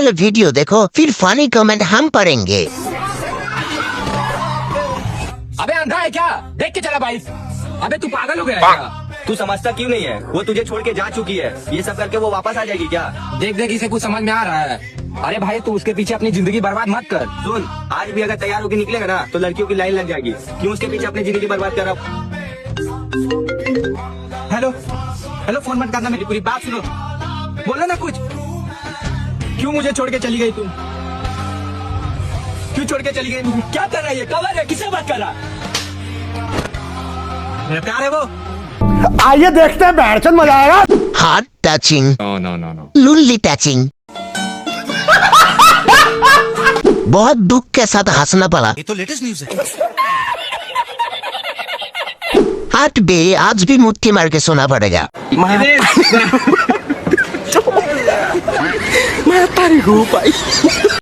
पहले वीडियो देखो, फिर फनी कमेंट हम पढ़ेंगे। अबे अंधा है क्या? देख के चला भाई। अबे तू पागल हो गया है क्या? तू समझता क्यों नहीं है? वो तुझे छोड़ के जा चुकी है, ये सब करके वो वापस आ जाएगी क्या? देख देख इसे कुछ समझ में आ रहा है। अरे भाई तू उसके पीछे अपनी जिंदगी बर्बाद मत कर। सुन, आज भी अगर तैयार होकर निकलेगा ना तो लड़कियों की लाइन लग जाएगी। क्यों उसके पीछे अपनी जिंदगी बर्बाद कर रहा? हेलो हेलो, फोन मत करना, मेरी पूरी बात सुनो। बोलो ना कुछ। क्यों मुझे छोड़ के चली गई तुम? क्यों छोड़ के चली गई? क्या कर रहा है ये? कवर है? किससे बात कर रहा? मेरा प्यार है वो। आइए देखते हैं, बैठचंद मजा आएगा। Heart touching, no. लुल्ली टचिंग। बहुत दुख के साथ हंसना पड़ा। ये तो लेटेस्ट न्यूज़ है। हाथ बे आज भी मुट्ठी मार के सोना पड़ेगा। मैं तारी हूँ भाई।